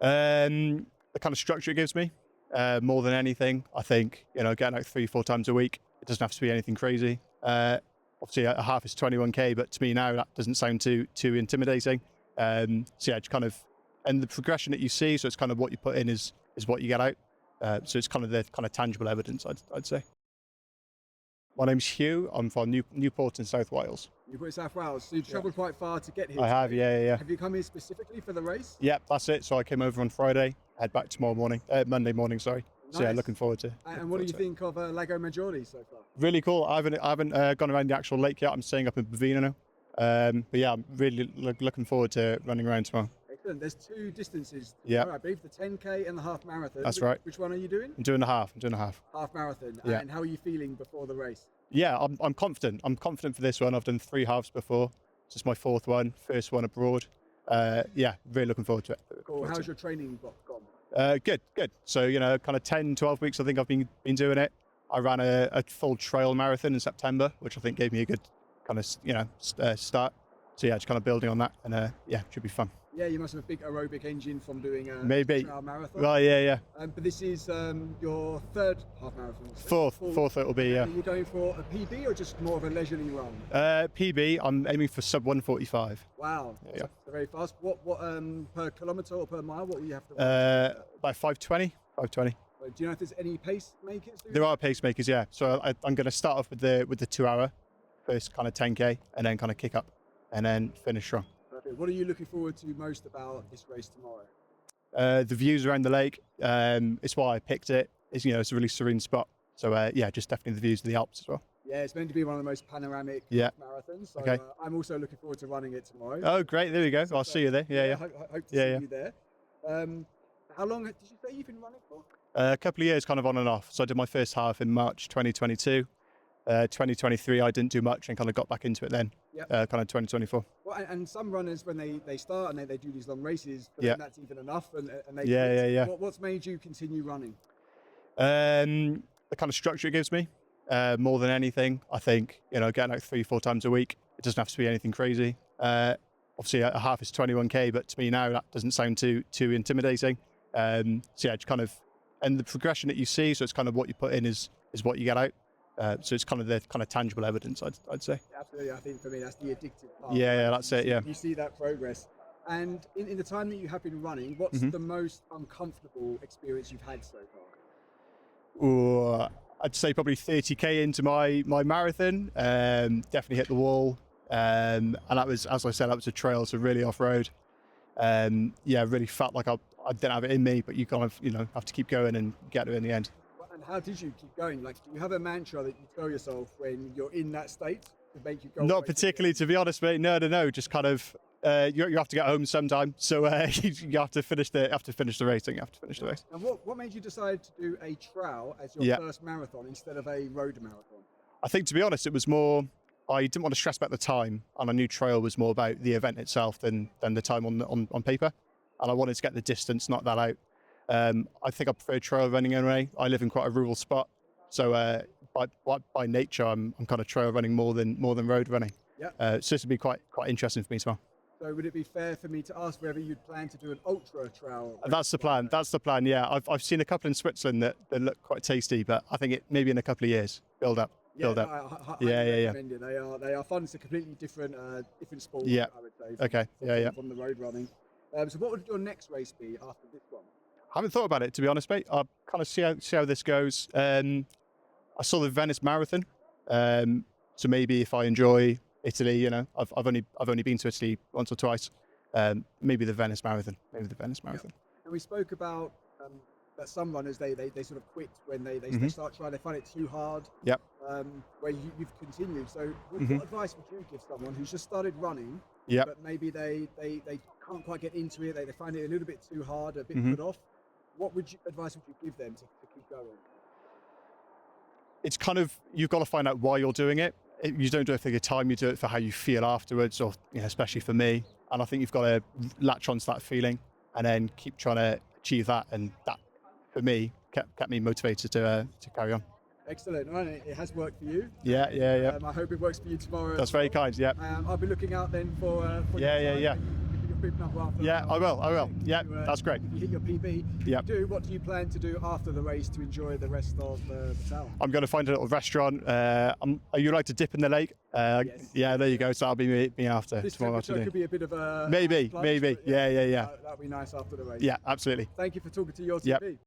The kind of structure it gives me, more than anything, I think, getting out 3-4 times a week, it doesn't have to be anything crazy. Obviously a half is 21k, but to me now that doesn't sound too intimidating. So yeah, it's kind of, and the progression that you see, so it's kind of what you put in is what you get out. So it's kind of the kind of tangible evidence, I'd say. My name's Hugh. I'm from Newport in South Wales. Newport in South Wales. So you've travelled quite far to get here. I have, yeah. Have you come here specifically for the race? Yeah, that's it. So I came over on Friday, head back tomorrow morning, Monday morning, sorry. Nice. So yeah, looking forward to. And what do you think of Lago Maggiore so far? Really cool. I haven't gone around the actual lake yet. I'm staying up in Bovino now. But yeah, I'm really looking forward to running around tomorrow. Excellent. There's two distances. Yeah. I believe the 10k and the half marathon. That's right. Which one are you doing? I'm doing the half. Half marathon. Yeah. And how are you feeling before the race? Yeah, I'm confident. I'm confident for this one. I've done 3 halves before. This is my 4th one, first one abroad. Yeah, really looking forward to it. Cool. How's your training gone? Good. So, kind of 10, 12 weeks, I think I've been doing it. I ran a full trail marathon in September, which I think gave me a good kind of, start. So yeah, just kind of building on that, and yeah, it should be fun. Yeah, you must have a big aerobic engine from doing a Maybe. trail marathon. Well, yeah. But this is your 3rd half marathon. Fourth it will be, yeah. Are you going for a PB or just more of a leisurely run? PB, I'm aiming for sub 145. Wow, Yeah. That's very fast. What per kilometre or per mile, what will you have to run? About 520. Do you know if there's any pacemakers? There are pacemakers, yeah. So I'm going to start off with the 2 hour, first kind of 10k, and then kind of kick up, and then finish strong. Perfect. What are you looking forward to most about this race tomorrow? The views around the lake. It's why I picked it. It's a really serene spot. So yeah, just definitely the views of the Alps as well. Yeah, it's meant to be one of the most panoramic marathons. So Okay. I'm also looking forward to running it tomorrow. Oh, great! There we go. I'll see you there. Yeah. Hope to see you there. How long did you say you've been running for? A couple of years, kind of on and off. So I did my first half in March 2022. 2023, I didn't do much and kind of got back into it then. Yep. Kind of 2024. Well, and some runners, when they start and they do these long races, for Yeah. them that's even enough. And they Yeah. What's made you continue running? The kind of structure it gives me, more than anything, I think, getting out 3-4 times a week, it doesn't have to be anything crazy. Obviously a half is 21k, but to me now that doesn't sound too intimidating. So yeah, it's kind of, and the progression that you see, so it's kind of what you put in is what you get out. So it's kind of the kind of tangible evidence, I'd say. Absolutely, I think for me that's the addictive part. Yeah, that's it. Yeah. You see that progress. And in the time that you have been running, what's the most uncomfortable experience you've had so far? Ooh, I'd say probably 30k into my marathon. Definitely hit the wall, and that was, as I said, that was a trail, so really off road. Yeah, really felt like I didn't have it in me, but you kind of have to keep going and get to it in the end. And how did you keep going? Like, do you have a mantra that you tell yourself when you're in that state to make you go? Not particularly, to be honest, mate. No. Just kind of, you have to get home sometime, so you have to finish the race. You have to finish the race. And what made you decide to do a trail as your first marathon instead of a road marathon? I think, to be honest, it was more, I didn't want to stress about the time, and I knew trail was more about the event itself than the time on paper, and I wanted to get the distance, knock that out. I think I prefer trail running anyway. I live in quite a rural spot, so by nature, I'm kind of trail running more than road running. Yeah. So this would be quite interesting for me as well. So would it be fair for me to ask whether you'd plan to do an ultra trail? That's the plan. Yeah, I've seen a couple in Switzerland that look quite tasty, but I think maybe in a couple of years, build up. Yeah. Yeah. They are fun. It's a completely different sport. Yeah. I would say. Okay. From the road running. So what would your next race be after this one? I haven't thought about it, to be honest, mate. I'll kind of see how this goes. I saw the Venice Marathon, so maybe if I enjoy Italy, I've only been to Italy once or twice. Maybe the Venice Marathon. Yeah. And we spoke about that some runners they sort of quit when they start trying. They find it too hard. Yep. Where you've continued. So what advice would you give someone who's just started running? Yep. But maybe they can't quite get into it. They find it a little bit too hard, a bit put off. What advice would you give them to keep going? It's kind of, you've got to find out why you're doing it. You don't do it for your time, you do it for how you feel afterwards, or especially for me. And I think you've got to latch onto that feeling and then keep trying to achieve that. And that, for me, kept me motivated to carry on. Excellent. Well, it has worked for you. Yeah. I hope it works for you tomorrow. That's very kind. Yeah. I'll be looking out then for Yeah. your group number after. Yeah, I will. Yeah, that's great. If you hit your PB, Yep. what do you plan to do after the race to enjoy the rest of the town? I'm going to find a little restaurant. You like to dip in the lake? Yes. Yeah, there you go. So that'll be me after This tomorrow temperature afternoon. could be a bit of a Maybe. lunch, but Yeah. that'll be nice after the race. Yeah, absolutely. Thank you for talking to URTV. Yep.